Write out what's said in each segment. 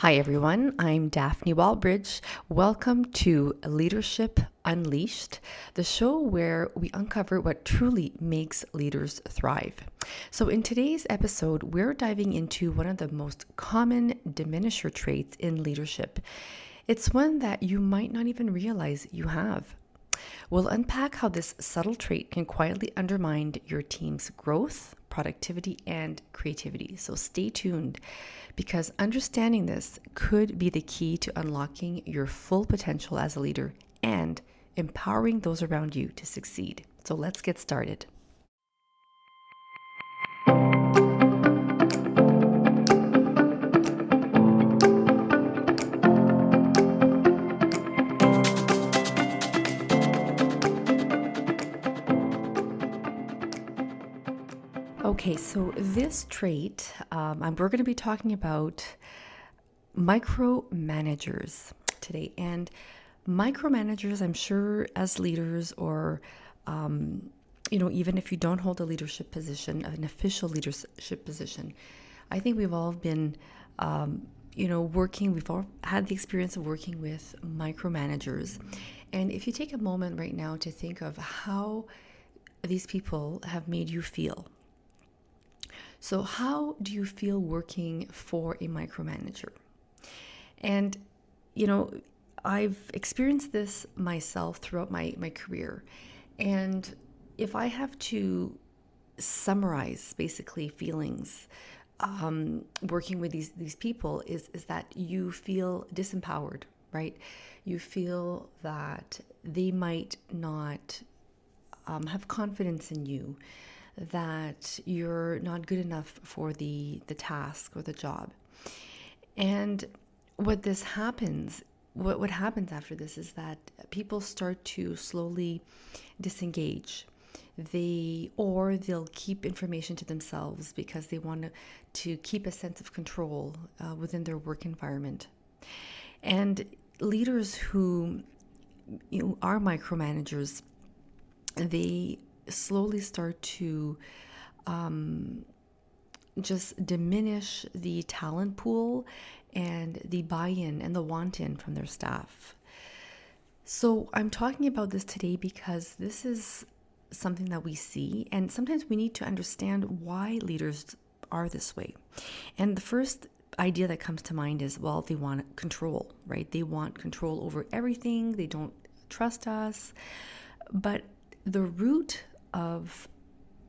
Hi, everyone. I'm Daphne Walbridge. Welcome to Leadership Unleashed, the show where we uncover what truly makes leaders thrive. So, in today's episode, we're diving into one of the most common diminisher traits in leadership. It's one that you might not even realize you have. We'll unpack how this subtle trait can quietly undermine your team's growth, productivity, and creativity. So stay tuned because understanding this could be the key to unlocking your full potential as a leader and empowering those around you to succeed. So let's get started. Okay, so this trait, we're going to be talking about micromanagers today. And micromanagers, I'm sure, as leaders, or even if you don't hold a leadership position, an official leadership position, I think we've all been, we've all had the experience of working with micromanagers. And if you take a moment right now to think of how these people have made you feel. So, how do you feel working for a micromanager? And, you know, I've experienced this myself throughout my career. And if I have to summarize basically feelings working with these people is that you feel disempowered, right? You feel that they might not have confidence in you, that you're not good enough for the task or the job. And what happens after this is that people start to slowly disengage. They'll keep information to themselves because they want to keep a sense of control within their work environment. And leaders who are micromanagers, they slowly start to just diminish the talent pool and the buy-in and the want-in from their staff. So I'm talking about this today because this is something that we see, and sometimes we need to understand why leaders are this way. And the first idea that comes to mind is, well, they want control, right? They want control over everything. They don't trust us. But the root of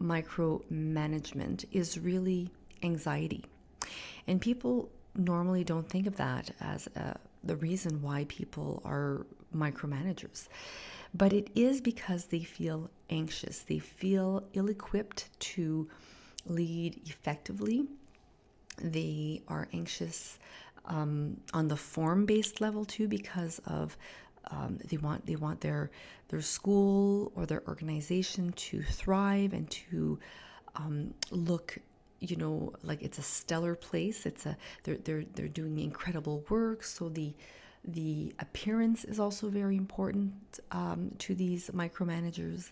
micromanagement is really anxiety. And people normally don't think of that as the reason why people are micromanagers. But it is because they feel anxious. They feel ill-equipped to lead effectively. They are anxious on the form-based level too, because of they want their school or their organization to thrive and to look, like it's a stellar place. They're doing incredible work. So the appearance is also very important to these micromanagers,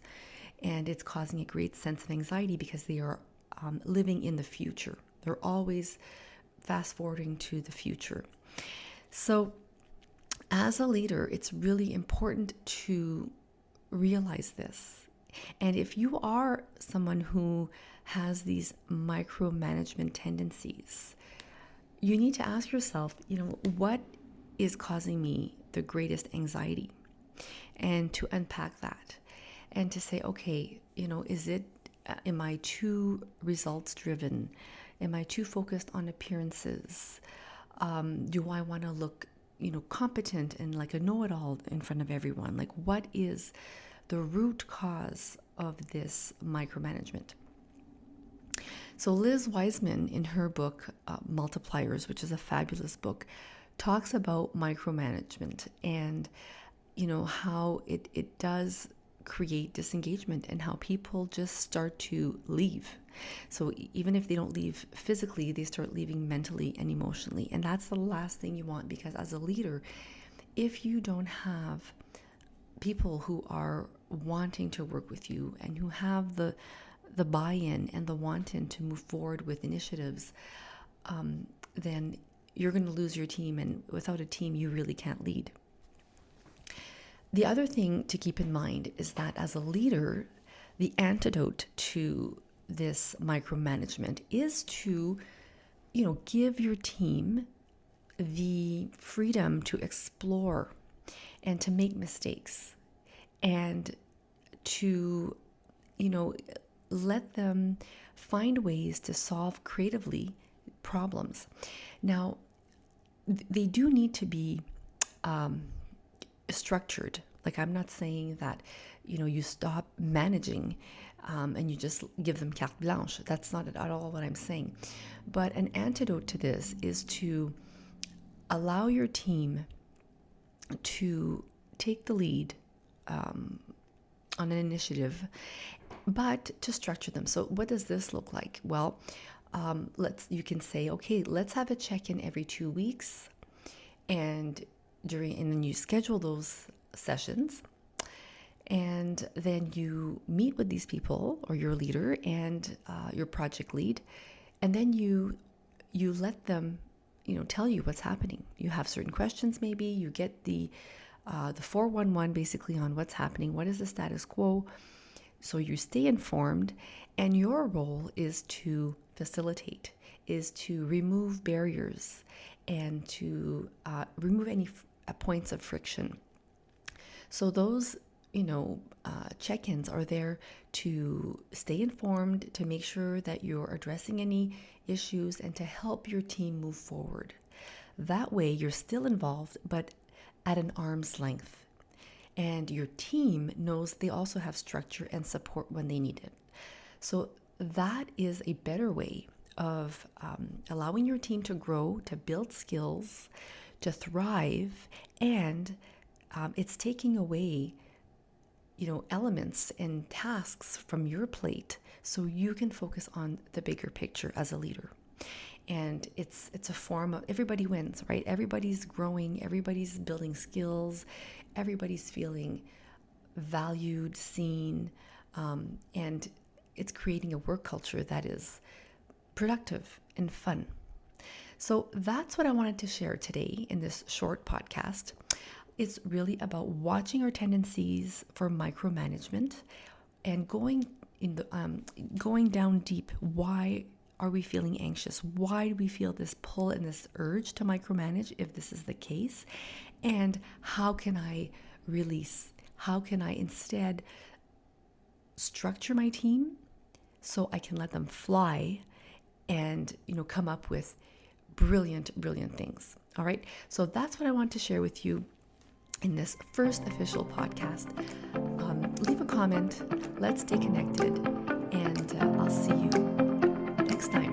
and it's causing a great sense of anxiety because they are living in the future. They're always fast forwarding to the future. So as a leader, it's really important to realize this. And if you are someone who has these micromanagement tendencies, you need to ask yourself, what is causing me the greatest anxiety? And to unpack that and to say, okay, am I too results driven? Am I too focused on appearances? Do I want to look competent and like a know-it-all in front of everyone? Like, what is the root cause of this micromanagement? So Liz Wiseman, in her book Multipliers, which is a fabulous book, talks about micromanagement and how it does create disengagement and how people just start to leave. So even if they don't leave physically, they start leaving mentally and emotionally. And that's the last thing you want, because as a leader, if you don't have people who are wanting to work with you and who have the buy-in and the want-in to move forward with initiatives, then you're going to lose your team. And without a team, you really can't lead. The other thing to keep in mind is that as a leader, the antidote to this micromanagement is to, give your team the freedom to explore and to make mistakes and to, let them find ways to solve creatively problems. Now, they do need to be structured. Like, I'm not saying that, you stop managing and you just give them carte blanche. That's not at all what I'm saying. But an antidote to this is to allow your team to take the lead on an initiative, but to structure them. So what does this look like? Well, you can say, okay, let's have a check-in every 2 weeks, and then you schedule those sessions, and then you meet with these people or your leader and your project lead, and then you let them tell you what's happening. You have certain questions, maybe you get the 411 basically on what's happening, what is the status quo, so you stay informed. And your role is to facilitate, is to remove barriers and to remove any points of friction. So those check-ins are there to stay informed, to make sure that you're addressing any issues, and to help your team move forward. That way, you're still involved, but at an arm's length. And your team knows they also have structure and support when they need it. So that is a better way of allowing your team to grow, to build skills, to thrive, and it's taking away elements and tasks from your plate so you can focus on the bigger picture as a leader. And it's a form of everybody wins, right? Everybody's growing, everybody's building skills, everybody's feeling valued, seen, and it's creating a work culture that is productive and fun. So that's what I wanted to share today in this short podcast. It's really about watching our tendencies for micromanagement and going down deep. Why are we feeling anxious? Why do we feel this pull and this urge to micromanage if this is the case? And how can I release? How can I instead structure my team so I can let them fly and come up with brilliant things? All right. So that's what I want to share with you in this first official podcast. Leave a comment. Let's stay connected, and I'll see you next time.